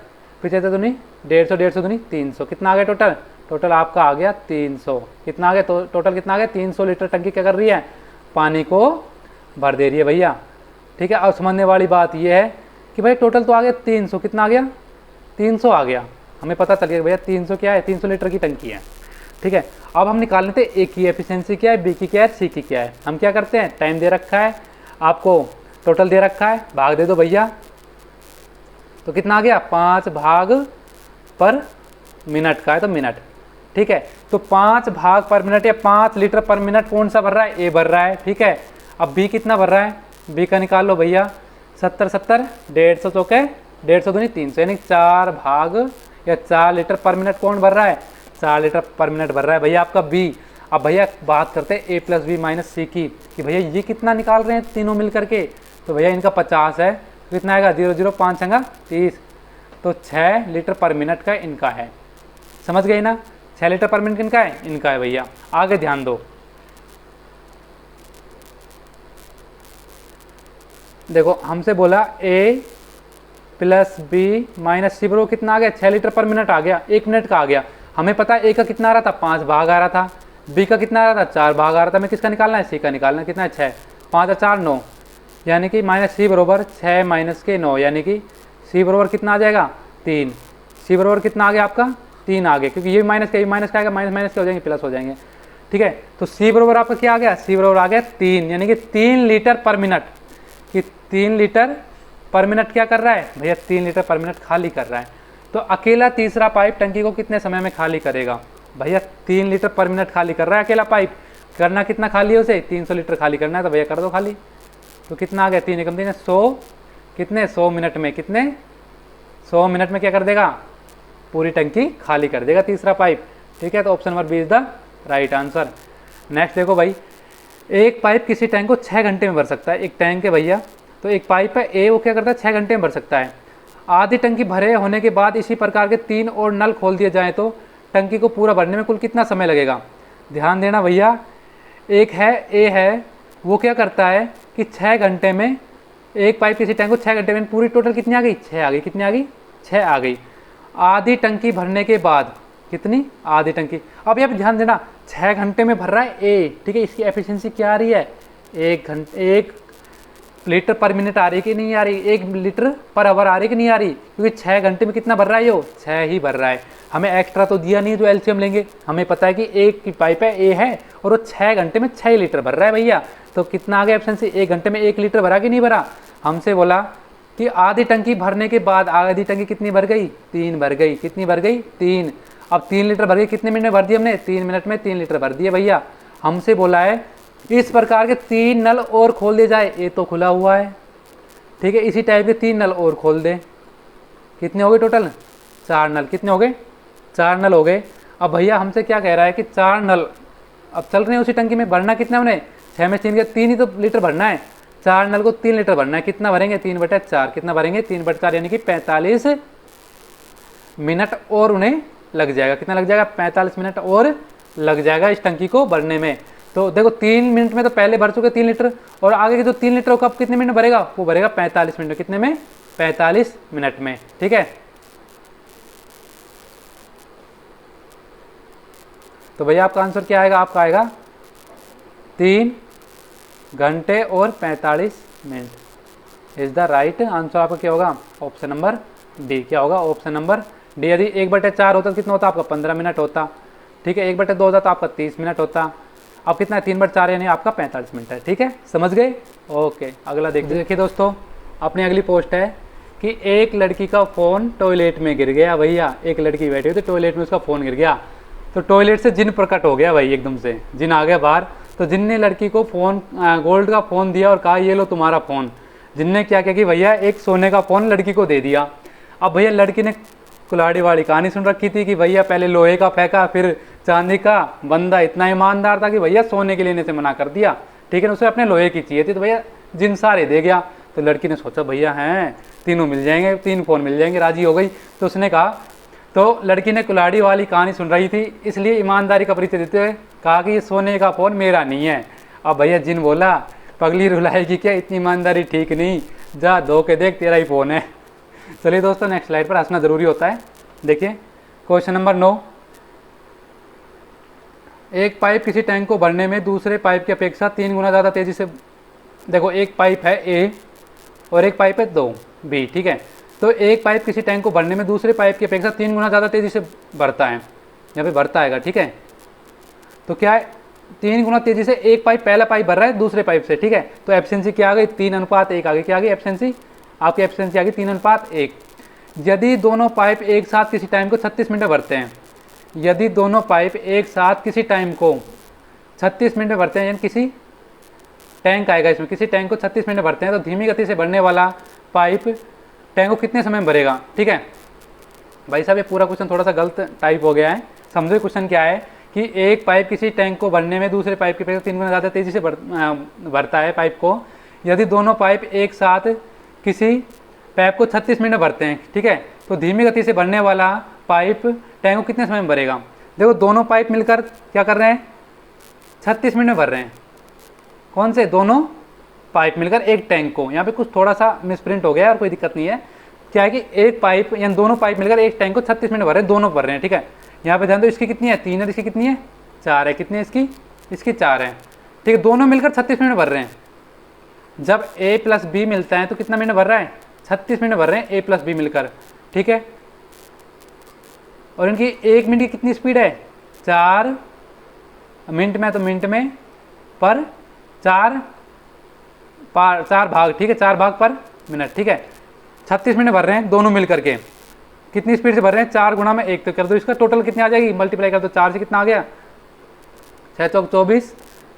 75 दूनी 150, 150 दूनी 300, कितना आ गया टोटल? टोटल आपका आ गया 300। कितना आ गया टोटल कितना आ गया? 300 लीटर टंकी क्या कर रही है? पानी को भर दे रही है भैया। ठीक है, अब समझने वाली बात ये है कि भाई टोटल तो आ गया 300, कितना आ गया? 300 आ गया। हमें पता चल गया भैया 300 क्या है? 300 लीटर की टंकी है। ठीक है, अब हम निकाल लेते हैं ए की एफिशिएंसी क्या है, बी की क्या है, सी की क्या है। हम क्या करते हैं, टाइम दे रखा है आपको, टोटल दे रखा है, भाग दे दो भैया। तो कितना आ गया? 5 भाग पर मिनट का है तो मिनट। ठीक है, तो 5 भाग पर मिनट या 5 लीटर पर मिनट कौन सा भर रहा है? ए भर रहा है। ठीक है, अब बी कितना भर रहा है? बी का निकाल लो भैया। 70 70, 150 चौके 150 दूनी 300, यानी 4 भाग या 4 लीटर पर मिनट कौन भर रहा है? 4 लीटर पर मिनट भर रहा है भैया आपका बी। अब भैया बात करते हैं ए प्लस बी माइनस सी की, कि भैया ये कितना निकाल रहे हैं तीनों मिल करके? तो भैया इनका 50 है, तो कितना आएगा? 0 0 5 संगा 30, तो 6 लीटर पर मिनट का इनका है। समझ गए ना? 6 लीटर पर मिनट किनका है? इनका है भैया। आगे ध्यान दो, देखो हमसे बोला ए प्लस बी माइनस सी बराबर कितना आ गया? 6 लीटर पर मिनट आ गया, 1 मिनट का आ गया। हमें पता है ए का कितना आ रहा था? 5 भाग आ रहा था। बी का कितना आ रहा था? 4 भाग आ रहा था। हमें किसका निकालना है? सी का निकालना है। कितना है? 6, 5 और 4 9, यानी कि माइनस सी बराबर 6 माइनस के 9, यानी कि सी बराबर कितना आ जाएगा? 3। सी बराबर कितना आ गया आपका? 3 आ गया, क्योंकि ये माइनस का, ये माइनस का आएगा, माइनस माइनस के हो जाएंगे, प्लस हो जाएंगे। ठीक है, तो सी बराबर आपका क्या आ गया? सी बराबर आ गया 3, यानी कि 3 लीटर पर मिनट। कि 3 लीटर पर मिनट क्या कर रहा है भैया? 3 लीटर पर मिनट खाली कर रहा है। तो अकेला तीसरा पाइप टंकी को कितने समय में खाली करेगा भैया? 3 लीटर पर मिनट खाली कर रहा है अकेला पाइप। करना कितना खाली है उसे? 300 लीटर खाली करना है, तो भैया कर दो खाली। तो कितना आ गया? 3 एकम 3 100, कितने? 100 मिनट में। कितने? 100 मिनट में क्या कर देगा? पूरी टंकी खाली कर देगा तीसरा पाइप। ठीक है, तो option number B is the right answer. Next देखो भाई, एक पाइप किसी टैंक को 6 घंटे में भर सकता है। एक टैंक है भैया, तो एक पाइप है ए, वो क्या करता है? 6 घंटे में भर सकता है। आधी टंकी भरे होने के बाद इसी प्रकार के 3 और नल खोल दिए जाए तो टंकी को पूरा भरने में कुल कितना समय लगेगा? ध्यान देना भैया, एक है ए है, वो क्या करता है कि 6 घंटे में, एक पाइप किसी टैंक को 6 घंटे में, पूरी टोटल कितनी आ गई? 6 आ गई। कितनी आ गई? 6 आ गई। आधी टंकी भरने के बाद कितनी? आधी टंकी। अब यहाँ पे ध्यान देना, 6 घंटे में भर रहा है ए। ठीक है, इसकी एफिशिएंसी क्या आ रही है? 1 लीटर पर मिनट आ रही कि नहीं आ रही? 1 लीटर पर आवर आ रही कि नहीं आ रही? क्योंकि 6 घंटे में कितना भर रहा है? यो 6 ही भर रहा है। हमें एक्स्ट्रा तो दिया नहीं जो एलसीएम लेंगे। हमें पता है कि एक की पाइप है ए है और वो 6 घंटे में 6 लीटर भर रहा है भैया। तो कितना आ गया एफिशिएंसी? 1 घंटे में 1 लीटर भरा कि नहीं भरा? हमसे बोला कि आधी टंकी भरने के बाद आधी टंकी कितनी भर गई? 3 भर गई। कितनी भर गई? 3। अब 3 लीटर भर गई, कितने मिनट में भर दिया हमने? 3 मिनट में 3 लीटर भर दिए भैया। हमसे बोला है इस प्रकार के 3 नल और खोल दिए जाए। ये तो खुला हुआ है, ठीक है, इसी टाइप के 3 नल और खोल दे। कितने हो गए टोटल? 4 नल। कितने हो गए? 4 नल हो गए। अब भैया हमसे क्या कह रहा है कि 4 नल अब चल रहे हैं उसी टंकी में, भरना कितना उन्हें? 6 में 3 के 3 ही तो लीटर भरना है। 4 नल को 3 लीटर भरना है। कितना भरेंगे? 3/4। कितना भरेंगे? 3/4, यानी कि 45 मिनट और उन्हें लग जाएगा। कितना लग जाएगा? 45 मिनट और लग जाएगा इस टंकी को भरने में। तो देखो 3 मिनट में तो पहले भर चुके 3 लीटर, और आगे के जो 3 लीटर कब कितने मिनट भरेगा? वो भरेगा 45 मिनट। कितने में? 45 मिनट में। ठीक है, तो भैया आपका आंसर क्या आएगा? आपका आएगा 3 घंटे और 45 minute is the right answer. आपका क्या होगा? Option number D. क्या होगा? Option number D. यदि 1/4 होता तो कितना होता? आपका 15 मिनट होता। ठीक है, 1/2 होता तो आपका 30 मिनट होता। अब कितना है? 3/4, यानी आपका 45 मिनट है। ठीक है, समझ गए? ओके, अगला देखिए दोस्तों, अपनी अगली पोस्ट है कि एक लड़की का फ़ोन टॉयलेट में गिर गया। भैया एक लड़की बैठी हुई थी टॉयलेट में, उसका फ़ोन गिर गया, तो टॉयलेट से जिन प्रकट हो गया भाई, एकदम से जिन आ गया बाहर। तो जिन ने लड़की को फ़ोन गोल्ड का फ़ोन दिया और कहा ये लो तुम्हारा फ़ोन। जिन ने क्या किया कि भैया एक सोने का फ़ोन लड़की को दे दिया। अब भैया लड़की ने कुल्हाड़ी वाली कहानी सुन रखी थी कि भैया पहले लोहे का फेंका फिर चांदी का। बंदा इतना ईमानदार था कि भैया सोने के लेने से मना कर दिया। ठीक है ना, उसे अपने लोहे की चाहिए थी, तो भैया जिन सारे दे गया। तो लड़की ने सोचा भैया हैं तीनों मिल जाएंगे, 3 फ़ोन मिल जाएंगे, राजी हो गई। तो उसने कहा, तो लड़की ने कुल्हाड़ी वाली कहानी सुन रही थी, इसलिए ईमानदारी का परिचय देते हुए कहा कि ये सोने का फ़ोन मेरा नहीं है। अब भैया जिन बोला पगली रुलाएगी क्या, इतनी ईमानदारी ठीक नहीं, जा धो के देख तेरा ही फ़ोन है। चलिए दोस्तों नेक्स्ट स्लाइड पर, हंसना ज़रूरी होता है। देखिए क्वेश्चन नंबर 9, एक पाइप किसी टैंक को भरने में दूसरे पाइप की अपेक्षा 3 गुना ज़्यादा तेज़ी से, देखो एक पाइप है ए और एक पाइप है 2 बी, ठीक है। तो एक पाइप किसी टैंक को भरने में दूसरे पाइप की अपेक्षा 3 गुना ज़्यादा तेज़ी से भरता है, यहाँ पे भरता आएगा, ठीक है। तो क्या है, 3 गुना तेज़ी से एक पाइप, पहला पाइप भर रहा है दूसरे पाइप से, ठीक है। तो एफिशिएंसी क्या आ गई, 3:1 आ गई। क्या आ गई एफिशिएंसी, आपकी एफिशिएंसी आ गई 3:1। यदि दोनों पाइप एक साथ किसी टाइम को 36 मिनट में भरते हैं, यदि दोनों पाइप एक साथ किसी टाइम को 36 मिनट में भरते हैं, यानी किसी टैंक आएगा इसमें, किसी टैंक को 36 मिनट में भरते हैं, तो धीमी गति से भरने वाला पाइप टैंक को कितने समय में भरेगा, ठीक है। भाई साहब ये पूरा क्वेश्चन थोड़ा सा गलत टाइप हो गया है, समझो क्वेश्चन क्या है कि एक पाइप किसी टैंक को भरने में दूसरे पाइप की अपेक्षा 3 गुना ज़्यादा तेज़ी से भरता है पाइप को, यदि दोनों पाइप एक साथ किसी पाइप को 36 मिनट में भरते हैं, ठीक है। तो धीमी गति से भरने वाला पाइप टैंक को कितने समय में भरेगा। देखो दोनों पाइप मिलकर क्या कर रहे हैं, 36 मिनट में भर रहे हैं। कौन से, दोनों पाइप मिलकर एक टैंक को, यहाँ पे कुछ थोड़ा सा मिसप्रिंट हो गया और कोई दिक्कत नहीं है। क्या है कि एक पाइप यानी दोनों पाइप मिलकर एक टैंक को 36 मिनट भर रहे हैं, दोनों भर रहे हैं, ठीक है। यहाँ पे ध्यान दो, इसकी कितनी है 3 है, इसकी कितनी है 4 है, कितनी है इसकी 4 है, ठीक है। दोनों मिलकर 36 मिनट भर रहे हैं। जब ए प्लस बी मिलता है तो कितना मिनट भर रहा है, 36 मिनट भर रहे हैं ए प्लस बी मिलकर, ठीक है। और इनकी 1 मिनट की कितनी स्पीड है, 4 मिनट में, तो मिनट में पर 4 भाग, ठीक है, 4 भाग पर मिनट, ठीक है। 36 मिनट भर रहे हैं दोनों मिलकर के, कितनी स्पीड से भर रहे हैं, 4 गुणा में 1, तो कर दो इसका टोटल कितनी आ जाएगी, मल्टीप्लाई कर दो, 4 से कितना आ गया 6 चौक 24,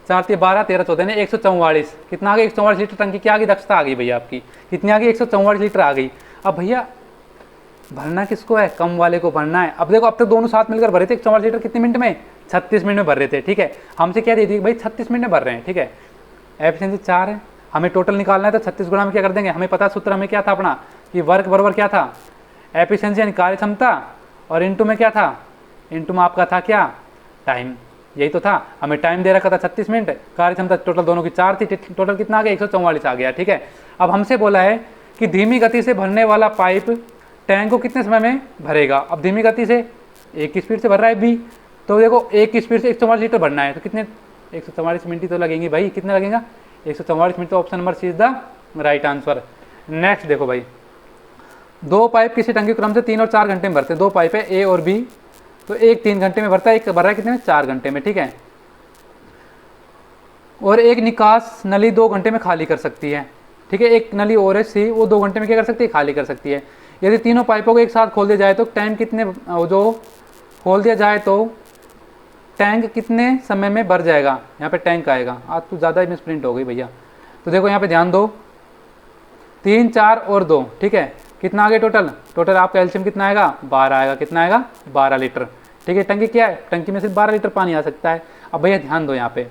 4 3 12 13 14 144, कितना आ गया 144 लीटर टंकी की आ गई, दक्षता आ गई भैया आपकी, कितनी आ गई 144 लीटर आ गई। अब भैया भरना किसको है, कम वाले को भरना है। अब देखो अब तक दोनों साथ मिलकर भरे थे 144 लीटर कितने मिनट में, 36 मिनट में भर रहे थे, ठीक है। हमसे क्या दे दी भाई 36 मिनट में भर रहे हैं, ठीक है। एफिशिएंसी 4 है, हमें टोटल निकालना है, तो 36 गुणा में क्या कर देंगे, हमें पता सूत्र हमें क्या था अपना कि वर्क बराबर क्या था, एफिशिएंसी यानी कार्य क्षमता, और इनटू में क्या था, इनटू में आपका था क्या, टाइम, यही तो था। हमें टाइम दे रखा था 36 मिनट, कार्य क्षमता टोटल दोनों की 4 थी, टोटल कितना आ गया 144 आ गया, ठीक है। अब हमसे बोला है कि धीमी गति से भरने वाला पाइप टैंक को कितने समय में भरेगा। अब धीमी गति से एक की स्पीड से भर रहा है बी, तो देखो एक की स्पीड से 144 लीटर भरना है, तो कितने 144 मिनट ही तो लगेंगे भाई, कितने लगेगा 144 मिनट, तो option number C is the right answer. Next देखो भाई, 2 पाइप किसी टंकी क्रम से 3 और 4 घंटे में भरते हैं, 2 पाइप है ए और बी, तो एक 3 घंटे में भरता है, एक भर रहा है कितने में 4 घंटे में, ठीक है। और एक निकास नली 2 घंटे में खाली कर सकती है, ठीक है। एक नली और है सी, वो 2 घंटे में क्या कर सकती है, खाली कर सकती है। यदि तीनों पाइपों को एक साथ खोल दिया जाए तो टाइम कितने, जो खोल दिया जाए तो टैंक कितने समय में भर जाएगा, यहाँ पे टैंक आएगा। आज तो ज़्यादा ही मिसप्रिंट हो गई भैया, तो देखो यहाँ पे ध्यान दो, 3 4 और 2, ठीक है, कितना आ गया टोटल आपका एलसीएम कितना आएगा 12 आएगा, कितना आएगा 12 लीटर, ठीक है। टंकी क्या है, टंकी में सिर्फ 12 लीटर पानी आ सकता है। अब भैया ध्यान दो, यहाँ पे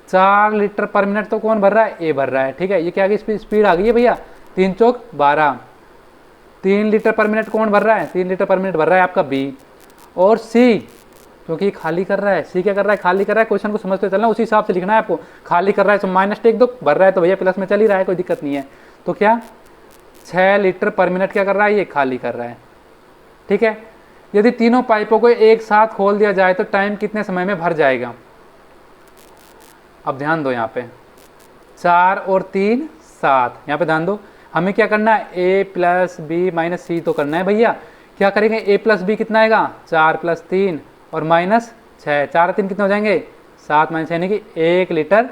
4 लीटर पर मिनट तो कौन भर रहा है, ए भर रहा है, ठीक है। ये क्या आ गई, स्पीड आ गई है भैया, 3 चौक 12, 3 लीटर पर मिनट कौन भर रहा है, 3 लीटर पर मिनट भर रहा है आपका बी। और सी क्योंकि खाली कर रहा है, सी क्या कर रहा है, खाली कर रहा है, क्वेश्चन को समझते चलना, उसी हिसाब से लिखना है आपको। खाली कर रहा है तो माइनस टेक दो, भर रहा है तो भैया प्लस में चल ही रहा है, कोई दिक्कत नहीं है। तो क्या 6 लीटर पर मिनट क्या कर रहा है, ये खाली कर रहा है, ठीक है। यदि तीनों पाइपों को एक साथ खोल दिया जाए तो टाइम कितने समय में भर जाएगा। अब ध्यान दो, यहाँ पे 4 और 3 7, यहाँ पे ध्यान दो, हमें क्या करना है, ए प्लस बी माइनस सी तो करना है भैया। क्या करेंगे, ए प्लस बी कितना आएगा 4 प्लस 3 और माइनस 6, 4 3 कितने हो जाएंगे 7 माइनस यानी कि 1 लीटर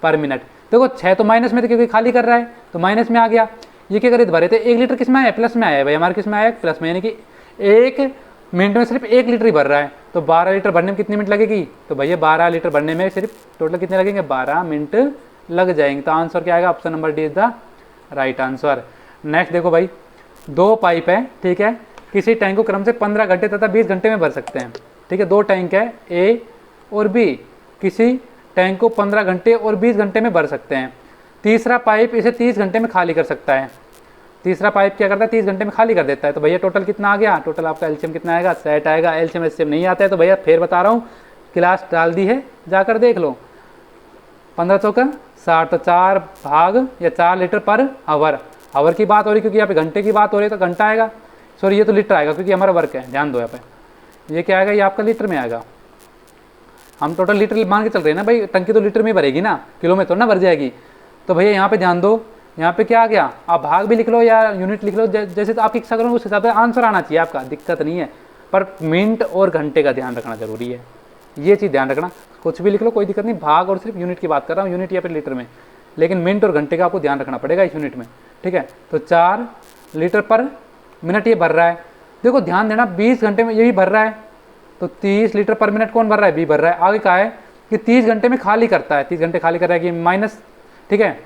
पर मिनट। देखो 6 तो माइनस में थे क्योंकि खाली कर रहा है तो माइनस में आ गया। ये क्या करे, भरे थे 1 लीटर किस में आया, प्लस में आया भाई, हमारे किस में आया प्लस में, यानी कि 1 मिनट में सिर्फ 1 लीटर ही भर रहा है। तो 12 लीटर भरने में कितनी मिनट लगेगी, तो भैया 12 लीटर भरने में सिर्फ टोटल कितने लगेंगे 12 मिनट लग जाएंगे। तो आंसर क्या आएगा, option number D is the right answer. Next देखो भाई, 2 पाइप है, ठीक है, किसी टैंक को क्रम से 15 घंटे तथा 20 घंटे में भर सकते हैं, ठीक है। 2 टैंक है ए और बी, किसी टैंक को 15 घंटे और 20 घंटे में भर सकते हैं। तीसरा पाइप इसे 30 घंटे में खाली कर सकता है। तीसरा पाइप क्या करता है, 30 घंटे में खाली कर देता है। तो भैया टोटल कितना आ गया, टोटल आपका एलसीएम कितना आएगा, सेट आएगा। एलसीएम एलसीएम नहीं आता है तो भैया फिर बता रहा हूँ, क्लास डाल दी है, जाकर देख लो। 15 चौका 60, तो 4 भाग या 4 लीटर पर आवर। आवर की बात हो रही क्योंकि यहाँ पे घंटे की बात हो रही है तो घंटा आएगा, सॉरी ये तो लीटर आएगा क्योंकि हमारा वर्क है, ध्यान दो यहाँ पे। ये क्या आएगा, ये आपका लीटर में आएगा। हम टोटल लीटर मान के चल रहे हैं ना भाई, टंकी तो लीटर में भरेगी ना, किलो में तो ना भर जाएगी। तो भैया यहाँ पे ध्यान दो, यहाँ पे क्या आ गया, आप भाग भी लिख लो या यूनिट लिख लो, जैसे तो आपकी इच्छा करो उस हिसाब से आंसर आना चाहिए आपका, दिक्कत नहीं है। पर मिनट और घंटे का ध्यान रखना जरूरी है, ये चीज़ ध्यान रखना। कुछ भी लिख लो कोई दिक्कत नहीं, भाग और सिर्फ यूनिट की बात कर रहा हूँ, यूनिट या फिर लीटर में, लेकिन मिनट और घंटे का आपको ध्यान रखना पड़ेगा इस यूनिट में, ठीक है। तो 4 लीटर पर मिनट ये भर रहा है। देखो ध्यान देना, 20 घंटे में ये भी भर रहा है, तो 30 लीटर पर मिनट कौन भर रहा है, बी भर रहा है। आगे कहा है कि 30 घंटे में खाली करता है, 30 घंटे खाली कर रहा है कि माइनस, ठीक है।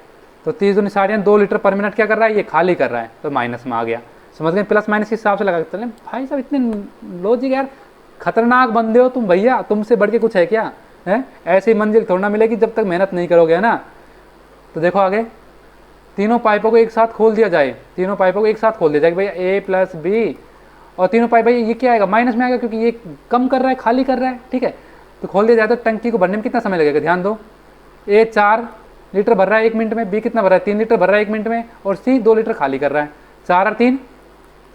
तो 30 दूनी 60 2 लीटर पर मिनट क्या कर रहा है, ये खाली कर रहा है, तो माइनस में आ गया। समझ गए, प्लस माइनस के हिसाब से लगा के चलें। भाई साहब इतने लॉजिक यार, खतरनाक बंदे हो तुम भैया, तुमसे बढ़ के कुछ है क्या है। ऐसी मंजिल थोड़ा ना मिलेगी जब तक मेहनत नहीं करोगे, है ना। तो देखो आगे, तीनों पाइपों को एक साथ खोल दिया जाए, तीनों पाइपों को एक साथ खोल दिया जाए भैया, ए प्लस बी, और तीनों पाइप भाई ये क्या आएगा, माइनस में आएगा क्योंकि ये कम कर रहा है, खाली कर रहा है, ठीक है। तो खोल दिया जाए तो टंकी को भरने में कितना समय लगेगा, ध्यान दो। ए 4 लीटर भर रहा है 1 मिनट में, बी कितना भर रहा है 3 लीटर भर रहा है 1 मिनट में, और सी 2 लीटर खाली कर रहा है। 4 और 3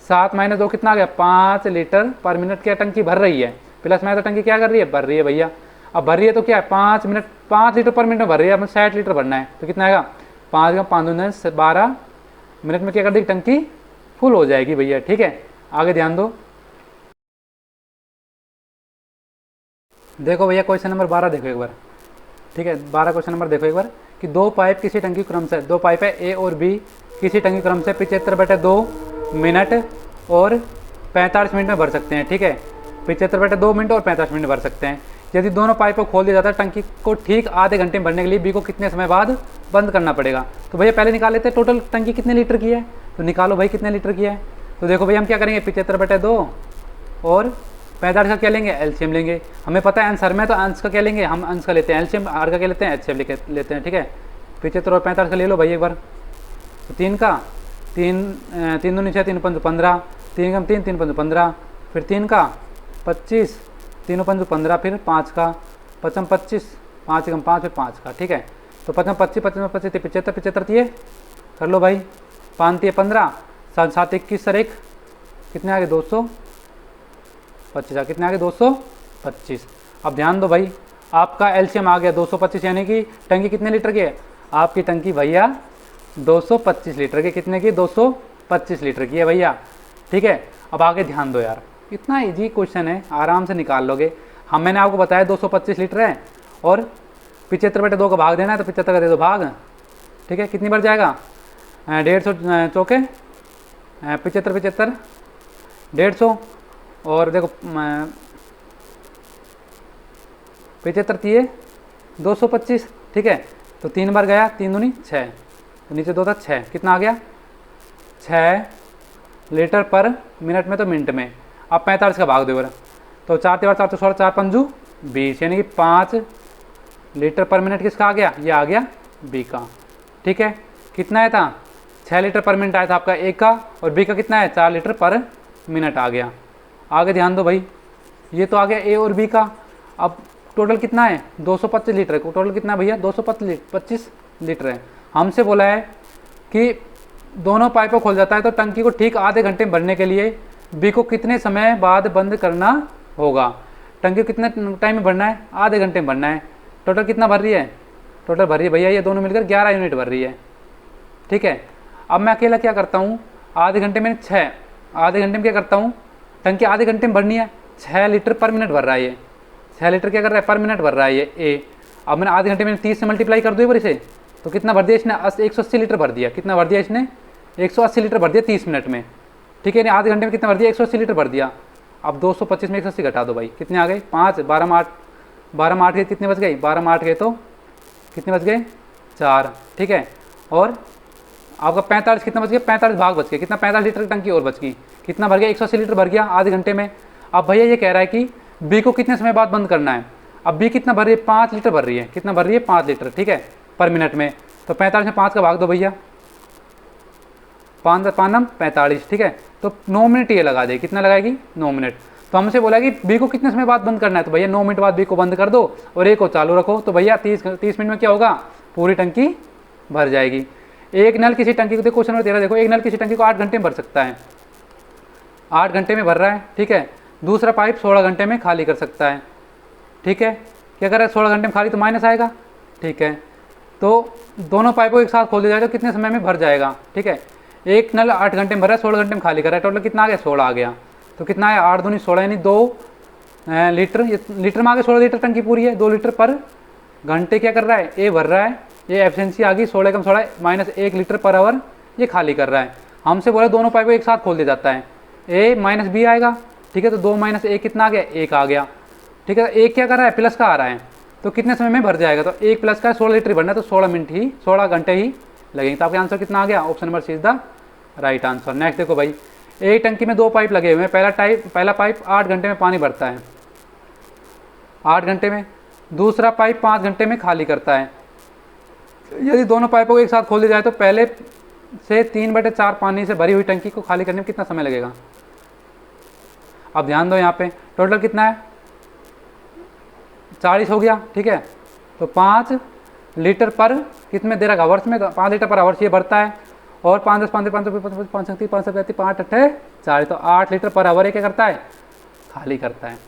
7 माइनस 2 कितना आ गया, 5 लीटर पर मिनट क्या टंकी भर रही है। प्लस में तो टंकी क्या कर रही है, भर रही है भैया। अब भर रही है तो क्या है, 5 लीटर पर मिनट में भर रही है, अब 60 लीटर भरना है, तो कितना आएगा 5 12 मिनट में क्या कर देगी टंकी, फुल हो जाएगी भैया, ठीक है। आगे ध्यान दो, देखो भैया क्वेश्चन नंबर 12 देखो एक बार, ठीक है। 12 क्वेश्चन नंबर देखो एक बार, कि 2 पाइप किसी टंकी क्रम से, 2 पाइप है ए और बी, किसी टंकी क्रम से 75/2 मिनट और 45 मिनट में भर सकते हैं, ठीक है। 75/2 मिनट और 45 मिनट भर सकते हैं। यदि दोनों पाइप को खोल दिया जाता है, टंकी को ठीक आधे घंटे में भरने के लिए बी को कितने समय बाद बंद करना पड़ेगा। तो भैया पहले निकाल लेते हैं टोटल टंकी कितने लीटर की है, तो निकालो भाई कितने लीटर की है। तो देखो भैया हम क्या करेंगे, 75/2 और 45 का क्या लेंगे, एलसीएम लेंगे। हमें पता है आंसर में, तो अंश का क्या लेंगे, हम अंश का लेते हैं एलसीएम, आर का क्या लेते हैं एचसीएम लेते हैं, ठीक है। 75 और 45 का ले लो भाई एक बार। तो 3 का 3 दूनी 6 3 5 15, 3 कम 3 3 5 15, फिर 3 का 25 3 5 15, फिर 5 का 5 25, 5 कम 5 फिर 5 का, ठीक है। तो 5 25 25 25 75 75 थी, कर लो भाई। 5 थी 15, 7 7 21 सर 1 कितने आ गए 225, कितने आ गए 225। अब ध्यान दो भाई, आपका एलसीएम आ गया 225, यानी कि टंकी कितने लीटर की है, आपकी टंकी भैया 225 लीटर की, कितने की 225 लीटर की है भैया, ठीक है। अब आगे ध्यान दो यार, इतना इजी क्वेश्चन है, आराम से निकाल लोगे। हम मैंने आपको बताया 225 लीटर है और 75/2 का भाग देना है, तो 75 का दे दो भाग, ठीक है। कितनी बार जाएगा, 150 चौके 75 75 150, और देखो 75 थी 225, ठीक है। तो 3 बार गया, 3 दूनी 6, तो नीचे 2 था 6, कितना आ गया 6 लीटर पर मिनट में, तो मिनट में। अब 45 का भाग दो, तो 4 3 4 16 4 5 20, यानी कि 5 लीटर पर मिनट किसका आ गया, ये आ गया बी का, ठीक है। कितना आया था 6 लीटर पर मिनट आया था आपका ए का, और बी का कितना है 4 लीटर पर मिनट आ गया। आगे ध्यान दो भाई, ये तो आ गया ए और बी का। अब टोटल कितना है 225 लीटर है, टोटल कितना है भैया 225 लीटर है। हमसे बोला है कि दोनों पाइपों खोल जाता है तो टंकी को ठीक आधे घंटे में भरने के लिए बी को कितने समय बाद बंद करना होगा। टंकी को कितने टाइम में भरना है, आधे घंटे में भरना है। टोटल कितना भर रही है, टोटल भर रही है भैया ये दोनों मिलकर 11 यूनिट भर रही है, ठीक है। अब मैं अकेला क्या करता हूँ, आधे घंटे में 6, आधे घंटे में क्या करता हूँ, टंकी आधे घंटे में भरनी है, 6 लीटर पर मिनट भर रहा है ये, 6 लीटर क्या कर रहा है पर मिनट भर रहा है ये ए। अब मैंने आधे घंटे में 30 से मल्टीप्लाई कर दो एक बार इसे, तो कितना भर दिया इसने 180 लीटर भर दिया। कितना भर दिया इसने 180 लीटर भर दिया 30 मिनट में, ठीक है। आधे घंटे में कितना भर दिया 180 लीटर भर दिया। अब 225 में 180 घटा दो भाई, कितने आ गए 5 12 में 8, 12 में 8 गए कितने बच गए, 12 में 8 गए तो कितने बच गए 4, ठीक है। और आपका 45 कितना बच गया, 45 भाग बच गए, कितना 45 लीटर की टंकी और बच गई, कितना भर गया 180 लीटर भर गया आधे घंटे में। अब भैया ये कह रहा है कि बी को कितने समय बाद बंद करना है। अब बी कितना भर रही है 5 लीटर भर रही है, कितना भर रही है 5 लीटर, ठीक है पर मिनट में। तो 45 में 5 का भाग दो भैया, 5 5 45, ठीक है। तो 9 मिनट ये लगा दे, कितना लगाएगी 9 मिनट। तो हमसे बोला कि बी को कितने समय बाद बंद करना है, तो भैया 9 मिनट बाद बी को बंद कर दो और ए को चालू रखो। तो भैया 30 मिनट में क्या होगा, पूरी टंकी भर जाएगी। एक नल किसी टंकी को, देखो क्वेश्चन नंबर 13 देखो, एक नल किसी टंकी को 8 घंटे में भर सकता है, 8 घंटे में भर रहा है, ठीक है। दूसरा पाइप 16 घंटे में खाली कर सकता है, ठीक है। क्या कर रहा है, 16 घंटे में खाली, तो माइनस आएगा, ठीक है। तो दोनों पाइपों एक साथ खोल दिया जाए तो कितने समय में भर जाएगा, ठीक है। एक नल 8 घंटे में भर रहा है, 16 घंटे में खाली कर रहा है, टोटल कितना आ गया, 16 आ गया। तो कितना है, 8 दूनी 16 यानी 2 लीटर, लीटर में आ गया 16 लीटर टंकी पूरी है, 2 लीटर पर घंटे क्या कर रहा है, ए भर रहा है, ये एफिशिएंसी आ गई 16 कम 16 माइनस 1 लीटर पर आवर ये खाली कर रहा है। हमसे बोला दोनों पाइपों एक साथ खोल दिया जाता है, ए माइनस बी आएगा, ठीक है। तो 2 माइनस 1 कितना आ गया, 1 आ गया, ठीक है। एक क्या कर रहा है, प्लस का आ रहा है, तो कितने समय में भर जाएगा, तो 1 प्लस का 16 लीटर भरना है, तो 16 घंटे ही लगेंगे। तो आपका आंसर कितना आ गया, option number C is the right answer. Next देखो भाई, एक टंकी में 2 पाइप लगे हुए हैं, पहला पाइप 8 घंटे में पानी भरता है, 8 घंटे में, दूसरा पाइप 5 घंटे में खाली करता है। यदि दोनों पाइपों को एक साथ खोल दिया जाए तो पहले से 3/4 पानी से भरी हुई टंकी को खाली करने में कितना समय लगेगा। अब ध्यान दो, यहाँ पे टोटल कितना है, 40 हो गया, ठीक है। तो 5 लीटर पर कितने दे रहा, आवर्स में, 5 लीटर पर आवर्स ये भरता है, और 5 10 5 5 5 5 5 5 8 40, तो 8 लीटर पर आवर ये क्या करता है, खाली करता है,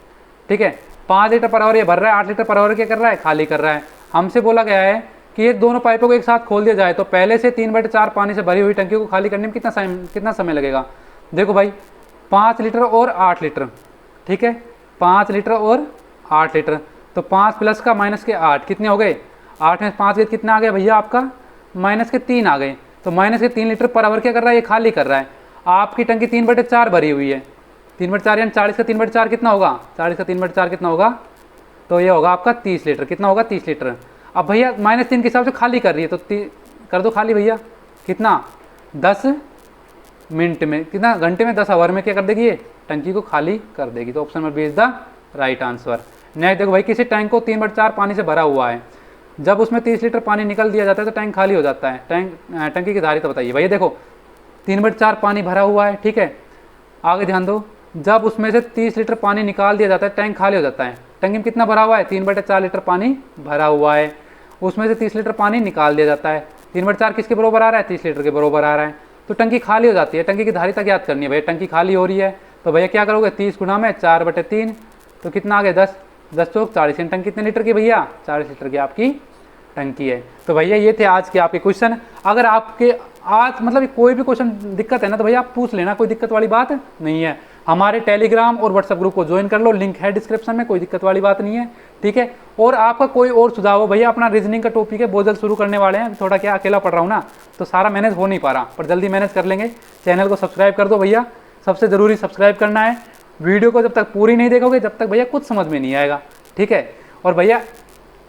ठीक है। 5 लीटर पर आवर ये भर रहा है, 8 लीटर पर आवर क्या कर रहा है, खाली कर रहा है। हमसे बोला गया है कि ये दोनों पाइपों को एक साथ खोल दिया जाए तो पहले से 3/4 पानी से भरी हुई टंकी को खाली करने में कितना समय लगेगा। देखो भाई, 5 लीटर और 8 लीटर, ठीक है, 5 लीटर और 8 लीटर, तो 5 प्लस का माइनस के 8 कितने हो गए, 8 में 5 गए कितना आ गया भैया आपका, माइनस के 3 आ गए। तो माइनस के 3 लीटर पर आवर क्या कर रहा है, ये खाली कर रहा है। आपकी टंकी 3/4 भरी हुई है, 3/4 यानी 40 का 3/4 कितना होगा, 40 का 3/4 कितना होगा, तो ये होगा आपका 30 लीटर। कितना होगा, 30 लीटर। अब भैया -3 के हिसाब से खाली कर रही है, तो कर दो खाली भैया, कितना, 10 मिनट में, कितना घंटे में, 10 आवर में क्या कर देगी, ये टंकी को खाली कर देगी। तो option number B is the right answer. Next देखो भाई, किसी टैंक को 3/4 पानी से भरा हुआ है, जब उसमें 30 लीटर पानी निकल दिया जाता है तो टैंक खाली हो जाता है। टंकी की धारिता बताइए। भैया देखो 3/4 पानी भरा हुआ है, ठीक है, आगे ध्यान दो, जब उसमें से 30 लीटर पानी निकाल दिया जाता है टैंक खाली हो जाता है। टंकी में कितना भरा हुआ है, 3/4 लीटर पानी भरा हुआ है, उसमें से 30 लीटर पानी निकाल दिया जाता है। 3/4 किसके बराबर आ रहा है, 30 लीटर के बराबर आ रहा है, तो टंकी खाली हो जाती है। टंकी की धारिता ज्ञात करनी है। भैया टंकी खाली हो रही है तो भैया क्या करोगे, 30 गुना में 4/3, तो कितना आ गया, 10 10 चौक 40। टंकी कितने लीटर की भैया, 40 लीटर की आपकी टंकी है। तो भैया ये थे आज के आपके क्वेश्चन। अगर आपके आज मतलब कोई भी क्वेश्चन दिक्कत है ना तो भैया आप पूछ लेना, कोई दिक्कत वाली बात नहीं है। हमारे टेलीग्राम और व्हाट्सएप ग्रुप को ज्वाइन कर लो, लिंक है डिस्क्रिप्शन में, कोई दिक्कत वाली बात नहीं है, ठीक है। और आपका कोई और सुझाव हो भैया, अपना रीजनिंग का टॉपिक है, बहुत जल्द शुरू करने वाले हैं, थोड़ा क्या अकेला पढ़ रहा हूँ ना तो सारा मैनेज हो नहीं पा रहा, पर जल्दी मैनेज कर लेंगे। चैनल को सब्सक्राइब कर दो भैया, सबसे ज़रूरी सब्सक्राइब करना है। वीडियो को जब तक पूरी नहीं देखोगे जब तक भैया कुछ समझ में नहीं आएगा, ठीक है। और भैया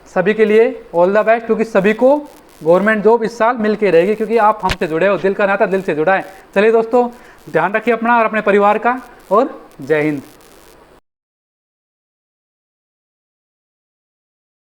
सभी के लिए ऑल द बेस्ट, क्योंकि सभी को गवर्नमेंट जॉब इस साल मिल के रहेगी, क्योंकि आप हमसे जुड़े हो, दिल का नाता दिल से जुड़ा है। चलिए दोस्तों, ध्यान रखिए अपना और अपने परिवार का, और जय हिंद।